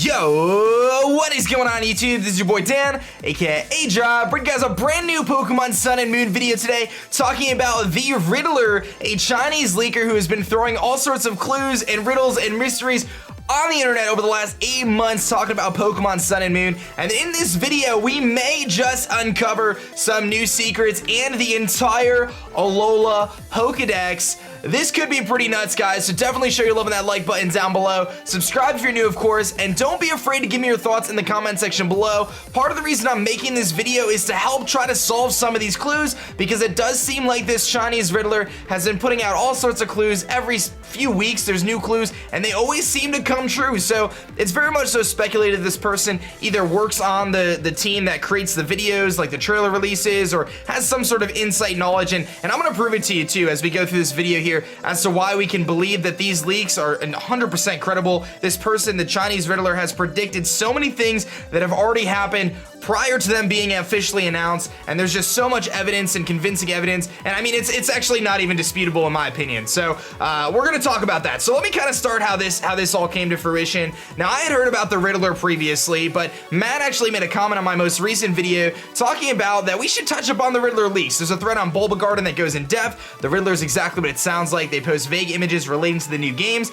Yo, what is going on YouTube? This is your boy Dan, aka A-Drop, bringing you guys a brand new Pokemon Sun and Moon video today, talking about the Riddler, a Chinese leaker who has been throwing all sorts of clues and riddles and mysteries on the internet over the last 8 months talking about Pokemon Sun and Moon. And in this video, we may just uncover some new secrets and the entire Alola Pokedex. This could be pretty nuts, guys, so definitely show your love on that like button down below. Subscribe if you're new, of course, and don't be afraid to give me your thoughts in the comment section below. Part of the reason I'm making this video is to help try to solve some of these clues, because it does seem like this Chinese Riddler has been putting out all sorts of clues every few weeks. There's new clues, and they always seem to come true, so it's very much so speculated this person either works on the team that creates the videos, like the trailer releases, or has some sort of insight knowledge, and I'm gonna prove it to you too as we go through this video here as to why we can believe that these leaks are 100% credible. This person, the Chinese Riddler, has predicted so many things that have already happened prior to them being officially announced, and there's just so much evidence and convincing evidence, and I mean it's actually not even disputable in my opinion. So we're gonna talk about that. So let me kind of start how this all came to fruition. Now, I had heard about the Riddler previously, but Matt actually made a comment on my most recent video talking about that we should touch upon the Riddler leaks. There's a thread on Bulba Garden that goes in depth. The Riddler is exactly what it sounds like. They post vague images relating to the new games.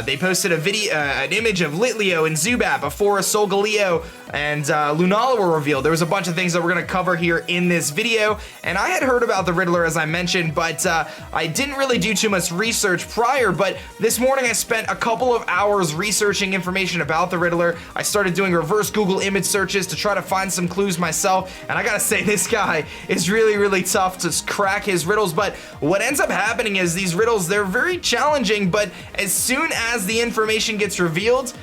They posted a video, an image of Litleo and Zubat before Solgaleo and Lunaala were revealed. There was a bunch of things that we're gonna cover here in this video, and I had heard about the Riddler, as I mentioned, but I didn't really do too much research prior. But this morning I spent a couple of hours researching information about the Riddler. I started doing reverse Google image searches to try to find some clues myself, and I gotta say, this guy is really tough to crack his riddles. But what ends up happening is these riddles, they're very challenging, but as soon as the information gets revealed,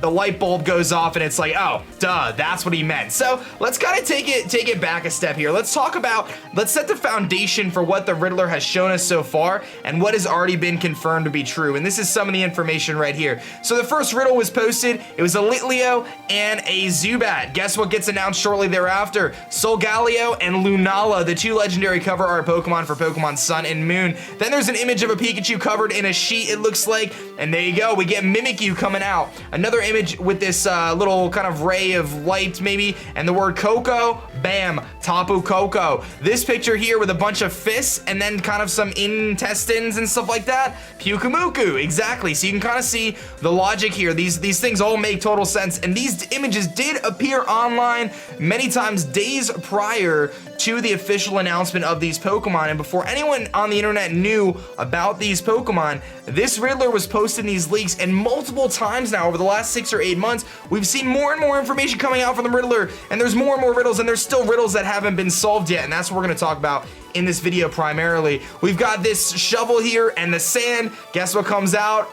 the light bulb goes off and it's like, oh, duh, that's what he meant. So let's kind of take it back a step here. Let's set the foundation for what the Riddler has shown us so far and what has already been confirmed to be true. And this is some of the information right here. So the first riddle was posted. It was a Litleo and a Zubat. Guess what gets announced shortly thereafter? Solgaleo and Lunaala, the two legendary cover art Pokemon for Pokemon Sun and Moon. Then there's an image of a Pikachu covered in a sheet, it looks like, and there you go, we get Mimikyu coming out. Another image with this little kind of ray of light maybe, and the word Coco, bam, Tapu Koko. This picture here with a bunch of fists and then kind of some intestines and stuff like that, Pyukumuku, exactly. So you can kind of see the logic here. These things all make total sense, and these images did appear online many times days prior to the official announcement of these Pokemon, and before anyone on the internet knew about these Pokemon, this Riddler was posting these leaks, and multiple times now over the last 6 or 8 months, we've seen more and more information coming out from the Riddler, and there's more and more riddles, and there's still riddles that haven't been solved yet, and that's what we're gonna talk about in this video primarily. We've got this shovel here and the sand. Guess what comes out?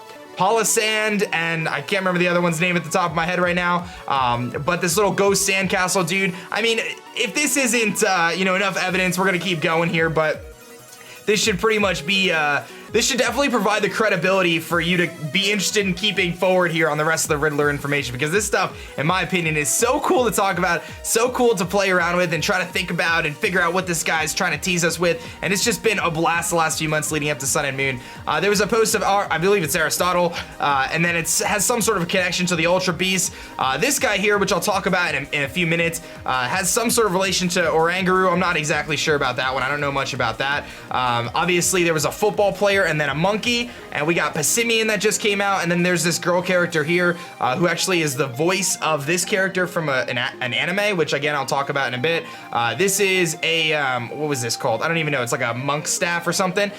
Sand, and I can't remember the other one's name at the top of my head right now, but this little ghost sandcastle dude. I mean, if this isn't enough evidence, we're gonna keep going here, but this should pretty much be this should definitely provide the credibility for you to be interested in keeping forward here on the rest of the Riddler information, because this stuff, in my opinion, is so cool to talk about, so cool to play around with and try to think about and figure out what this guy's trying to tease us with, and it's just been a blast the last few months leading up to Sun and Moon. There was a post of, I believe it's Aristotle, and then it has some sort of connection to the Ultra Beast. This guy here, which I'll talk about in a few minutes, has some sort of relation to Oranguru. I'm not exactly sure about that one. I don't know much about that. Obviously, there was a football player and then a monkey, and we got Passimian that just came out, and then there's this girl character here who actually is the voice of this character from an anime, which again I'll talk about in a bit. This is a what was this called? I don't even know. It's like a monk staff or something.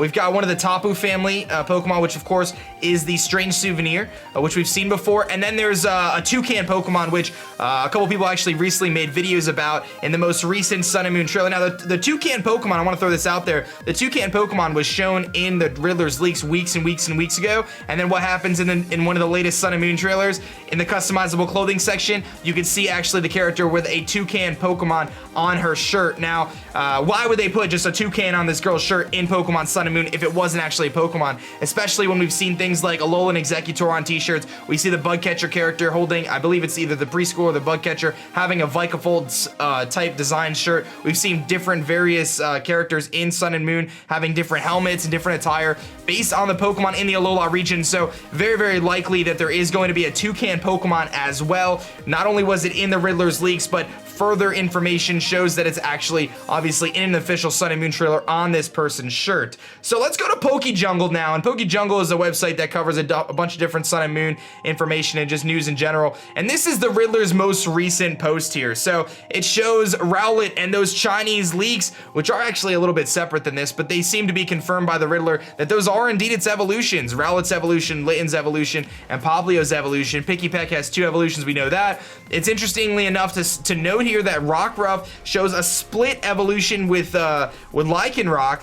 We've got one of the Tapu family Pokemon, which of course is the Strange Souvenir, which we've seen before, and then there's a Toucan Pokemon, which a couple people actually recently made videos about in the most recent Sun and Moon trailer. Now the Toucan Pokemon, I want to throw this out there, the Toucan Pokemon was shown in the Riddler's leaks weeks and weeks and weeks ago, and then what happens in one of the latest Sun and Moon trailers, in the customizable clothing section, you can see actually the character with a Toucan Pokemon on her shirt. Now, why would they put just a toucan on this girl's shirt in Pokemon Sun and Moon if it wasn't actually a Pokemon? Especially when we've seen things like Alola and Executor on t-shirts. We see the bug catcher character holding, I believe it's either the preschool or the bug catcher, having a Vikafold type design shirt. We've seen different various characters in Sun and Moon having different helmets and different attire based on the Pokemon in the Alola region. So very, very likely that there is going to be a Toucan Pokemon as well. Not only was it in the Riddlers leaks, but further information shows that it's actually obviously in an official Sun and Moon trailer on this person's shirt. So let's go to PokeJungle now, and PokeJungle is a website that covers a bunch of different Sun and Moon information and just news in general. And this is the Riddler's most recent post here. So it shows Rowlet and those Chinese leaks, which are actually a little bit separate than this, but they seem to be confirmed by the Riddler that those are indeed its evolutions. Rowlet's evolution, Litten's evolution, and Poplio's evolution. Pikipek has 2 evolutions, we know that. It's interestingly enough to note here that Rockruff shows a split evolution with Lycanroc,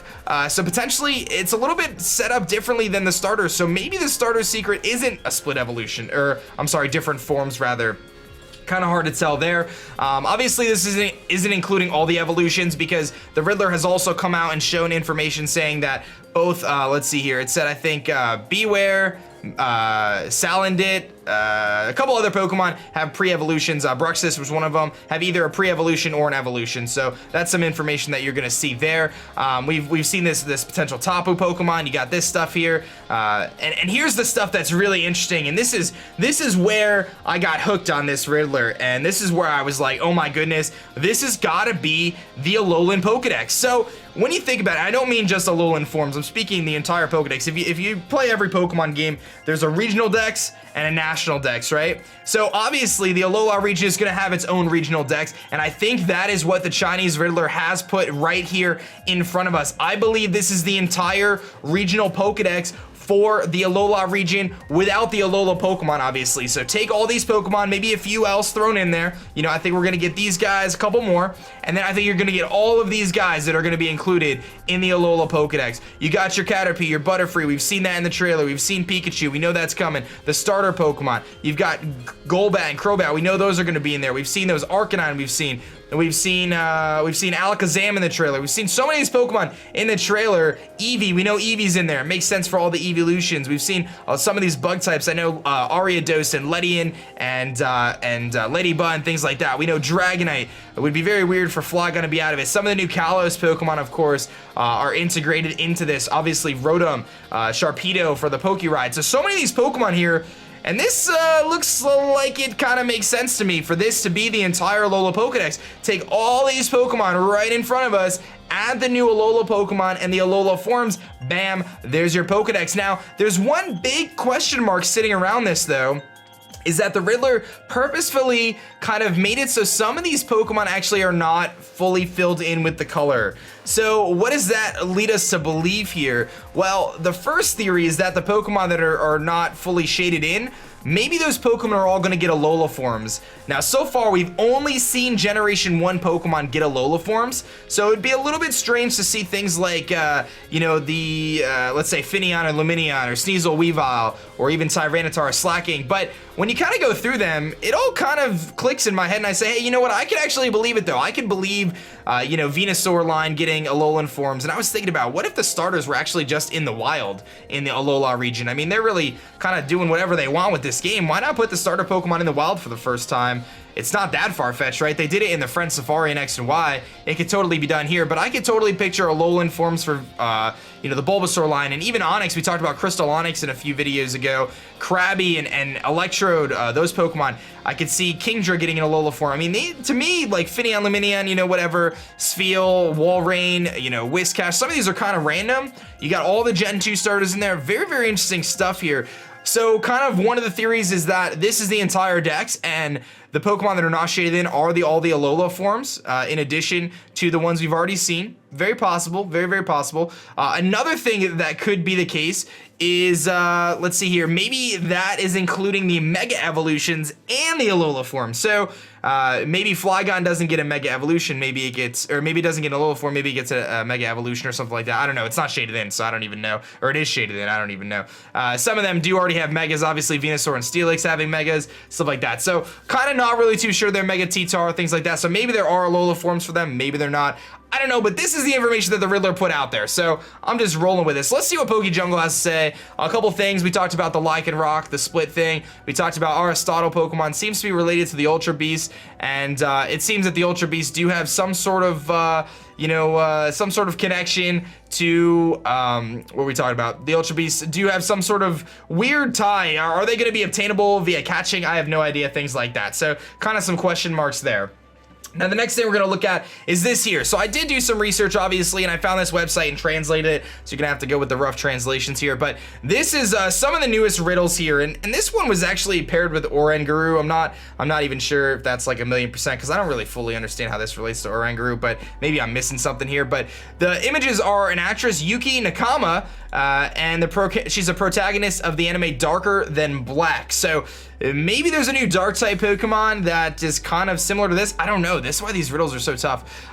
so potentially it's a little bit set up differently than the starter, so maybe the starter secret isn't a split evolution, or I'm sorry, different forms rather. Kind of hard to tell there. Obviously this isn't including all the evolutions, because the Riddler has also come out and shown information saying that both, let's see here, it said I think Beware, Salandit, a couple other Pokemon have pre-evolutions. Bruxus was one of them, have either a pre-evolution or an evolution. So that's some information that you're gonna see there. We've seen this potential Tapu Pokemon. You got this stuff here, and here's the stuff that's really interesting. And this is where I got hooked on this Riddler, and this is where I was like, oh my goodness, this has got to be the Alolan Pokedex. So when you think about it, I don't mean just Alolan forms. I'm speaking the entire Pokedex. If you play every Pokemon game, there's a regional dex and a national dex, right? So obviously the Alola region is gonna have its own regional dex, and I think that is what the Chinese Riddler has put right here in front of us. I believe this is the entire regional Pokedex for the Alola region without the Alola Pokemon, obviously. So take all these Pokemon, maybe a few else thrown in there. You know, I think we're gonna get these guys, a couple more, and then I think you're gonna get all of these guys that are gonna be included in the Alola Pokedex. You got your Caterpie, your Butterfree, we've seen that in the trailer, we've seen Pikachu, we know that's coming. The starter Pokemon, you've got Golbat and Crobat, we know those are gonna be in there. We've seen those, Arcanine we've seen Alakazam in the trailer. We've seen so many of these Pokemon in the trailer. Eevee, we know Eevee's in there. It makes sense for all the evolutions. We've seen some of these bug types. I know Ariados and Ledian and Ladybug and things like that. We know Dragonite. It would be very weird for Flygon to be out of it. Some of the new Kalos Pokemon, of course, are integrated into this. Obviously, Rotom, Sharpedo for the Pokeride. So many of these Pokemon here. And this looks like it kind of makes sense to me for this to be the entire Alola Pokedex. Take all these Pokemon right in front of us, add the new Alola Pokemon and the Alola forms, bam, there's your Pokedex. Now, there's one big question mark sitting around this though, is that the Riddler purposefully kind of made it so some of these Pokemon actually are not fully filled in with the color. So what does that lead us to believe here? Well, the first theory is that the Pokemon that are not fully shaded in, maybe those Pokemon are all gonna get Alola forms. Now, so far, we've only seen Generation 1 Pokemon get Alola forms, so it'd be a little bit strange to see things like, you know, let's say Finneon or Lumineon or Sneasel Weavile or even Tyranitar or Slacking, but when you kind of go through them, it all kind of clicks in my head and I say, hey, you know what, I can actually believe it though. I can believe, you know, Venusaur line getting Alolan forms, and I was thinking about, what if the starters were actually just in the wild in the Alola region? I mean, they're really kind of doing whatever they want with this game. Why not put the starter Pokemon in the wild for the first time? It's not that far-fetched, right? They did it in the Friend Safari in X and Y. It could totally be done here, but I could totally picture Alolan forms for, you know, the Bulbasaur line, and even Onix. We talked about Crystal Onix in a few videos ago. Krabby and Electrode, those Pokemon. I could see Kingdra getting an Alola form. I mean, to me, like Finneon, Lumineon, you know, whatever, Spheal, Walrein, you know, Whiscash, some of these are kind of random. You got all the Gen 2 starters in there. Very, very interesting stuff here. So kind of one of the theories is that this is the entire dex, and the Pokemon that are not shaded in are all the Alola forms, in addition to the ones we've already seen. Very possible, very, very possible. Another thing that could be the case is, let's see here, maybe that is including the Mega Evolutions and the Alola forms. So maybe Flygon doesn't get a Mega Evolution, maybe it gets, or maybe it doesn't get an Alola form, maybe it gets a Mega Evolution or something like that. I don't know, it's not shaded in, so I don't even know. Or it is shaded in, I don't even know. Some of them do already have Megas, obviously Venusaur and Steelix having Megas, stuff like that. So kind of not really too sure they're Mega T-Tar, things like that. So maybe there are Alola forms for them, maybe they're not. I don't know, but this is the information that the Riddler put out there, so I'm just rolling with this. Let's see what PokeJungle has to say. A couple things. We talked about the Lycanroc, the split thing. We talked about Aristotle Pokemon. Seems to be related to the Ultra Beast, and it seems that the Ultra Beasts do have some sort of, some sort of connection to, what are we talking about? The Ultra Beasts do have some sort of weird tie. Are they going to be obtainable via catching? I have no idea, things like that. So kind of some question marks there. Now, the next thing we're going to look at is this here. So I did do some research, obviously, and I found this website and translated it. So you're going to have to go with the rough translations here. But this is some of the newest riddles here. And this one was actually paired with Oranguru. I'm not even sure if that's like 1,000,000%, because I don't really fully understand how this relates to Oranguru, but maybe I'm missing something here. But the images are an actress, Yuki Nakama, and she's a protagonist of the anime Darker Than Black. So maybe there's a new dark type Pokemon that is kind of similar to this. I don't know. This is why these riddles are so tough.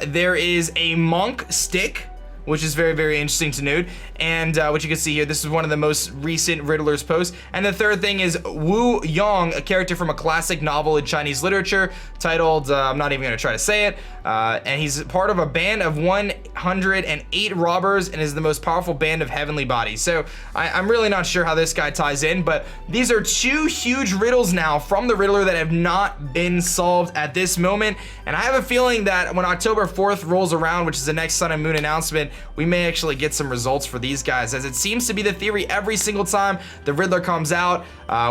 There is a Monk Stick, which is very, very interesting to note. And what you can see here, this is one of the most recent Riddlers posts. And the third thing is Wu Yong, a character from a classic novel in Chinese literature titled, I'm not even gonna try to say it, and he's part of a band of 108 robbers and is the most powerful band of heavenly bodies. So I'm really not sure how this guy ties in, but these are two huge riddles now from the Riddler that have not been solved at this moment. And I have a feeling that when October 4th rolls around, which is the next Sun and Moon announcement, we may actually get some results for these guys, as it seems to be the theory every single time the Riddler comes out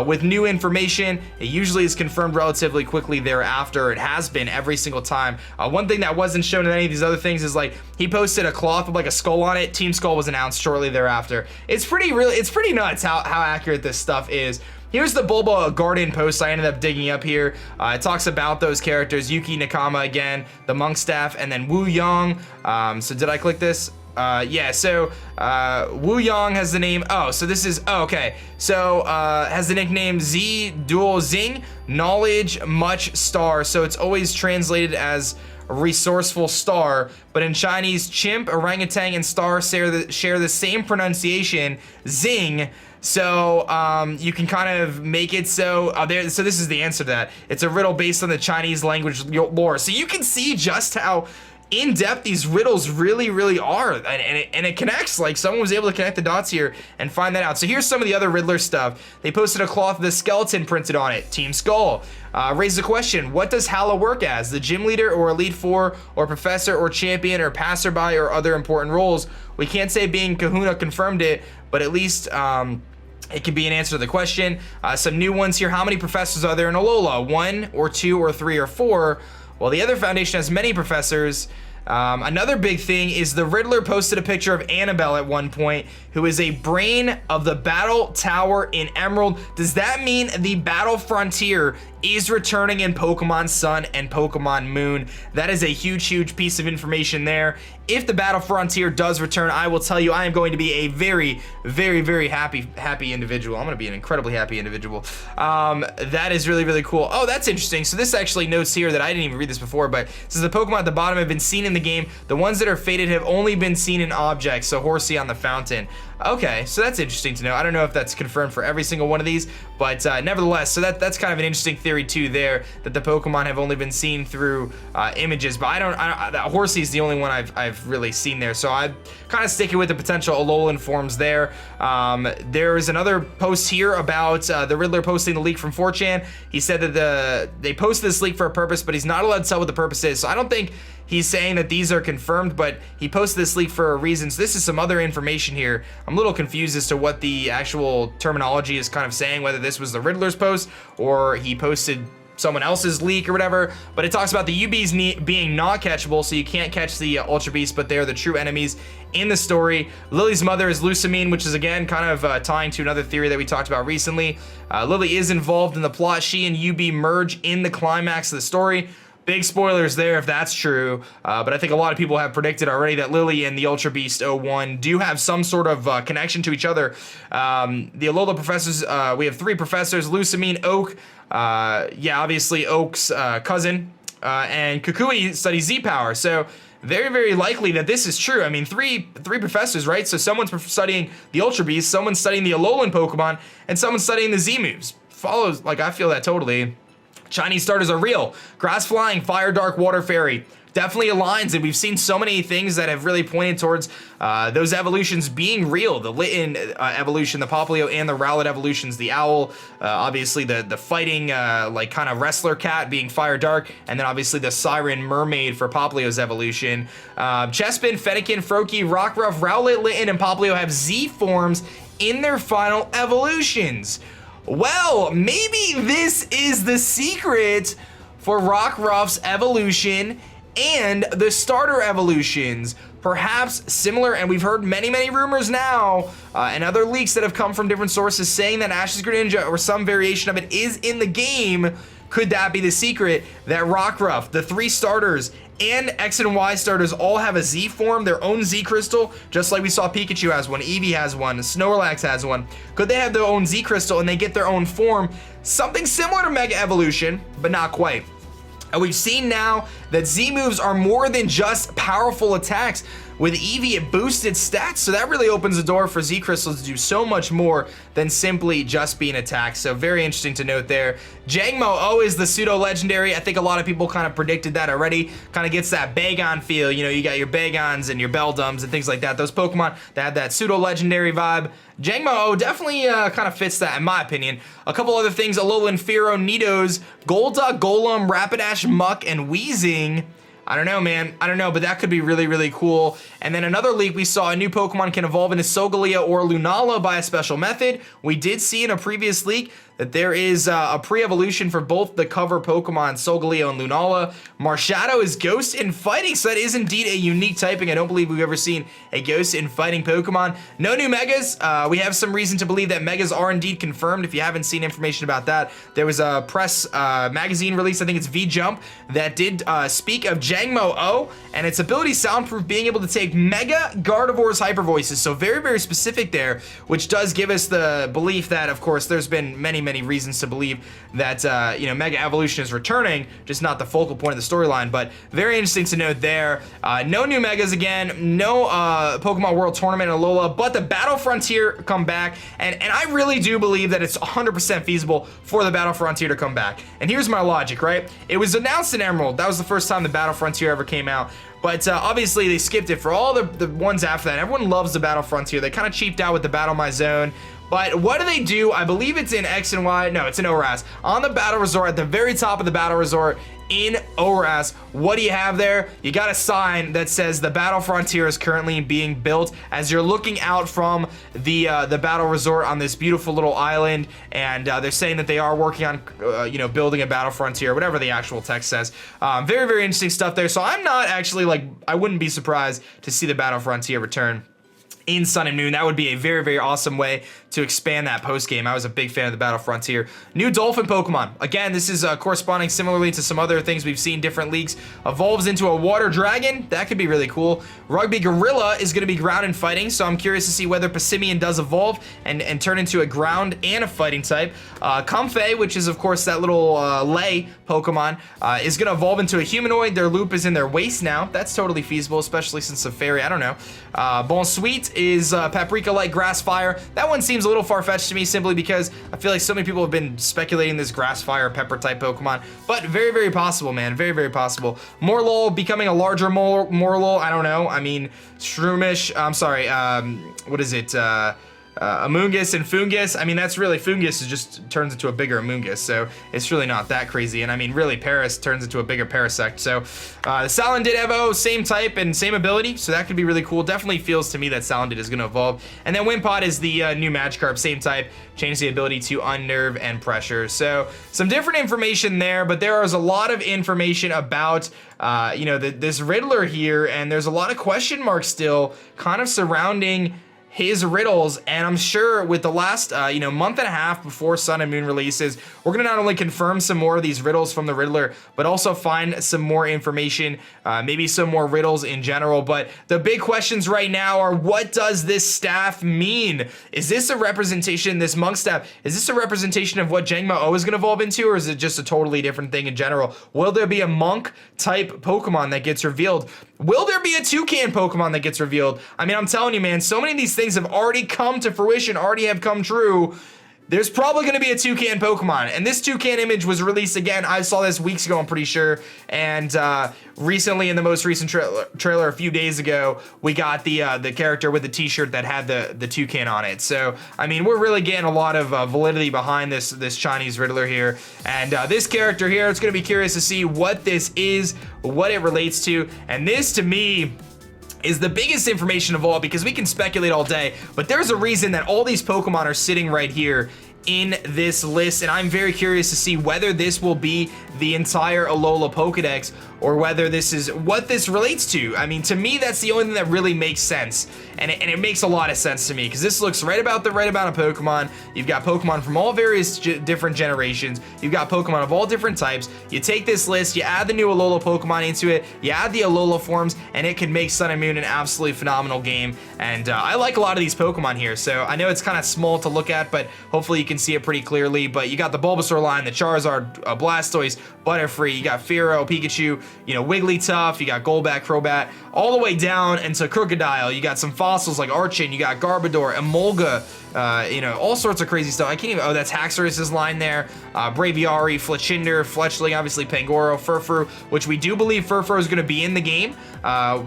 with new information. It usually is confirmed relatively quickly thereafter. It has been every single time. One thing that wasn't shown in any of these other things is like he posted a cloth with like a skull on it. Team Skull was announced shortly thereafter. It's pretty nuts how accurate this stuff is. Here's the Bulba Garden post I ended up digging up here. It talks about those characters, Yuki Nakama again, the Monk Staff, and then Wu Yong. So did I click this? Yeah, so Wu Yong has the name, okay. So has the nickname Z Dual Zing, Knowledge Much Star. So it's always translated as resourceful star, but in Chinese, chimp, orangutan, and star share the same pronunciation, Zing. So you can kind of make it so so this is the answer to that. It's a riddle based on the Chinese language lore. So you can see just how in-depth these riddles really are, and it connects. Like, someone was able to connect the dots here and find that out. So here's some of the other Riddler stuff. They posted a cloth with a skeleton printed on it, Team Skull. Raised the question, what does Hala work as? The gym leader or Elite Four or professor or champion or passerby or other important roles? We can't say being Kahuna confirmed it, but at least it could be an answer to the question. Some new ones here. How many professors are there in Alola? 1 or 2 or 3 or 4? Well, the other foundation has many professors. Another big thing is the Riddler posted a picture of Annabelle at one point, who is a brain of the Battle Tower in Emerald. Does that mean the Battle Frontier is returning in Pokemon Sun and Pokemon Moon? That is a huge piece of information there. If the Battle Frontier does return, I will tell you I am going to be a very happy individual. I'm going to be an incredibly happy individual. That is really cool. Oh, that's interesting. So this actually notes here that I didn't even read this before, but it says the Pokemon at the bottom have been seen in the game. The ones that are faded have only been seen in objects. So Horsey on the fountain. Okay, so that's interesting to know. I don't know if that's confirmed for every single one of these, but nevertheless, so that's kind of an interesting theory too there, that the Pokemon have only been seen through images, but Horsey is the only one I've really seen there, so I'm kind of sticking with the potential Alolan forms there. There is another post here about the Riddler posting the leak from 4chan. He said that they posted this leak for a purpose, but he's not allowed to tell what the purpose is, so I don't think he's saying that these are confirmed, but he posted this leak for a reason. So this is some other information here. I'm a little confused as to what the actual terminology is kind of saying, whether this was the Riddler's post or he posted someone else's leak or whatever. But it talks about the UBs being not catchable, so you can't catch the Ultra Beasts, but they're the true enemies in the story. Lily's mother is Lucamine, which is again kind of tying to another theory that we talked about recently. Lily is involved in the plot. She and UB merge in the climax of the story. Big spoilers there if that's true, but I think a lot of people have predicted already that Lily and the Ultra Beast 01 do have some sort of connection to each other. The Alola professors, we have 3 professors, Lucamine, Oak, obviously Oak's cousin, and Kukui studies Z-Power, so very likely that this is true. I mean, three professors, right? So someone's studying the Ultra Beast, someone's studying the Alolan Pokemon, and someone's studying the Z moves. Follows, like, I feel that totally. Chinese starters are real. Grass Flying, Fire Dark, Water Fairy. Definitely aligns, and we've seen so many things that have really pointed towards those evolutions being real. The Litten evolution, the Popplio, and the Rowlet evolutions. The Owl, obviously the fighting like kind of wrestler cat being Fire Dark, and then obviously the Siren Mermaid for Popplio's evolution. Chespin, Fennekin, Froakie, Rockruff, Rowlet, Litten, and Popplio have Z forms in their final evolutions. Well, maybe this is the secret for Rockruff's evolution and the starter evolutions. Perhaps similar, and we've heard many rumors now and other leaks that have come from different sources saying that Ash's Greninja or some variation of it is in the game. Could that be the secret, that Rockruff, the 3 starters, and X and Y starters all have a Z form, their own Z crystal, just like we saw Pikachu has one, Eevee has one, Snorlax has one. Could they have their own Z crystal and they get their own form? Something similar to Mega Evolution, but not quite. And we've seen now that Z moves are more than just powerful attacks. With Eevee, it boosted stats, so that really opens the door for Z Crystals to do so much more than simply just being attacked. So very interesting to note there. Jangmo-O is the pseudo-legendary. I think a lot of people kind of predicted that already. Kind of gets that Bagon feel. You know, you got your Bagons and your Beldums and things like that. Those Pokemon that have that pseudo-legendary vibe. Jangmo-O definitely kind of fits that, in my opinion. A couple other things: Alolan Fearow, Nidos, Golduck, Golem, Rapidash, Muck, and Weezing. I don't know, man. I don't know, but that could be really cool. And then another leak, we saw a new Pokemon can evolve into Solgaleo or Lunaala by a special method. We did see in a previous leak that there is a pre-evolution for both the cover Pokemon, Solgaleo and Lunaala. Marshadow is Ghost in Fighting, so that is indeed a unique typing. I don't believe we've ever seen a Ghost in Fighting Pokemon. No new Megas. We have some reason to believe that Megas are indeed confirmed. If you haven't seen information about that, there was a press magazine release, I think it's V-Jump, that did speak of Jangmo-O and its ability soundproof, being able to take Mega Gardevoir's hyper voices. So very specific there, which does give us the belief that, of course, there's been many reasons to believe that you know, Mega Evolution is returning, just not the focal point of the storyline. But very interesting to note there. No new Megas again, no Pokemon World Tournament in Alola, but the Battle Frontier come back, and I really do believe that it's 100% feasible for the Battle Frontier to come back. And here's my logic, right? It was announced in Emerald. That was the first time the Battle Frontier ever came out. But obviously they skipped it for all the ones after that. Everyone loves the Battle Frontier. They kind of cheaped out with the Battle My Zone. But what do? I believe it's in X and Y. No, it's in ORAS. On the Battle Resort, at the very top of the Battle Resort in ORAS, what do you have there? You got a sign that says the Battle Frontier is currently being built, as you're looking out from the Battle Resort on this beautiful little island, and they're saying that they are working on you know, building a Battle Frontier, whatever the actual text says. Very interesting stuff there. So I'm not actually, like, I wouldn't be surprised to see the Battle Frontier return in Sun and Moon. That would be a very awesome way to expand that post game. I was a big fan of the Battle Frontier. New Dolphin Pokemon. Again, this is corresponding similarly to some other things we've seen different leaks. Evolves into a Water Dragon. That could be really cool. Rugby Gorilla is going to be ground and fighting, so I'm curious to see whether Passimian does evolve and turn into a ground and a fighting type. Comfey, which is of course that little lay Pokemon, is going to evolve into a humanoid. Their loop is in their waist now. That's totally feasible, especially since the fairy. I don't know. Bon Sweet is Paprika like Grass Fire. That one seems a little far-fetched to me, simply because I feel like so many people have been speculating this Grass Fire Pepper type Pokemon, but very possible, man. Very possible. Morlul becoming a larger Morlul. I don't know. I mean, Shroomish. I'm sorry. What is it? Amoonguss and Foongus. I mean, that's really, Foongus just turns into a bigger Amoonguss, so it's really not that crazy. And I mean, really, Paris turns into a bigger Parasect. So the Salandit Evo, same type and same ability, so that could be really cool. Definitely feels to me that Salandit is going to evolve. And then Wimpod is the new Magikarp, same type, change the ability to Unnerve and Pressure. So some different information there, but there is a lot of information about you know, this Riddler here, and there's a lot of question marks still kind of surrounding his riddles. And I'm sure with the last you know, month and a half before Sun and Moon releases, we're gonna not only confirm some more of these riddles from the Riddler, but also find some more information, maybe some more riddles in general. But the big questions right now are, what does this staff mean? Is this a representation, this monk staff, is this a representation of what Jangmo-O is gonna evolve into, or is it just a totally different thing in general? Will there be a monk type Pokemon that gets revealed? Will there be a Toucan Pokemon that gets revealed? I mean, I'm telling you, man, so many of these things have already come to fruition, already have come true. there's probably going to be a Toucan Pokemon. And this Toucan image was released again. I saw this weeks ago, I'm pretty sure. And recently, in the most recent trailer a few days ago, we got the character with the t-shirt that had the Toucan on it. So, I mean, we're really getting a lot of validity behind this Chinese Riddler here. And this character here, it's going to be curious to see what this is, what it relates to. And this, to me, is the biggest information of all, because we can speculate all day, but there's a reason that all these Pokemon are sitting right here in this list, and I'm very curious to see whether this will be the entire Alola Pokedex or whether this is what this relates to. I mean, to me, that's the only thing that really makes sense, and it makes a lot of sense to me, because this looks right about the right amount of Pokemon. You've got Pokemon from all various different generations. You've got Pokemon of all different types. You take this list, you add the new Alola Pokemon into it, you add the Alola forms, and it can make Sun and Moon an absolutely phenomenal game. And I like a lot of these Pokemon here, so I know it's kind of small to look at, but hopefully you can see it pretty clearly. But you got the Bulbasaur line, the Charizard, Blastoise, Butterfree, you got Fearow, Pikachu, you know, Wigglytuff, you got Golbat, Crobat, all the way down into Crocodile. You got some fossils like Archon, you got Garbodor, Emolga, you know, all sorts of crazy stuff. I can't even, oh, that's Haxorus's line there. Braviary, Fletchinder, Fletchling, obviously Pangoro, Furfrou, which we do believe Furfrou is going to be in the game,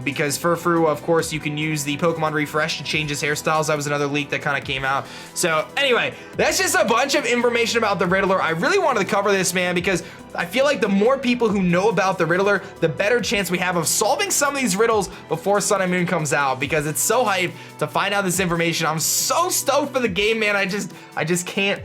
because Furfrou, of course, you can use the Pokemon Refresh to change his hairstyles. That was another leak that kind of came out. So anyway, that's just a bunch of information about the Riddler. I really wanted to cover this, man, because I feel like the more people who know about the Riddler, the better chance we have of solving some of these riddles before Sun and Moon comes out, because it's so hyped to find out this information. I'm so stoked for the game, man. I just can't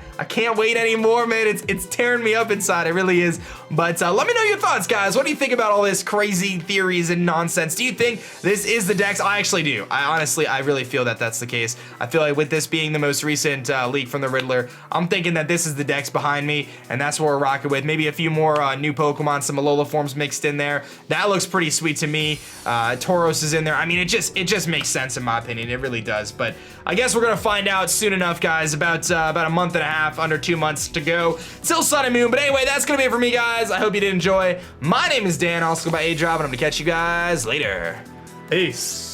wait anymore, man. It's tearing me up inside. It really is. But let me know your thoughts, guys. What do you think about all this crazy theories and nonsense? Do you think this is the Dex? I actually do. I really feel that that's the case. I feel like with this being the most recent leak from the Riddler, I'm thinking that this is the Dex behind me, and that's what we're rocking with. Maybe a few more new Pokemon, some Alola forms mixed in there. That looks pretty sweet to me. Tauros is in there. I mean, it just makes sense in my opinion. It really does. But I guess we're gonna find out soon enough, guys. About a month and a half, under 2 months to go till Sun and Moon. But anyway, that's gonna be it for me, guys. I hope you did enjoy. My name is Dan. I also go by A-Drop, and I'm gonna catch you guys later. Peace.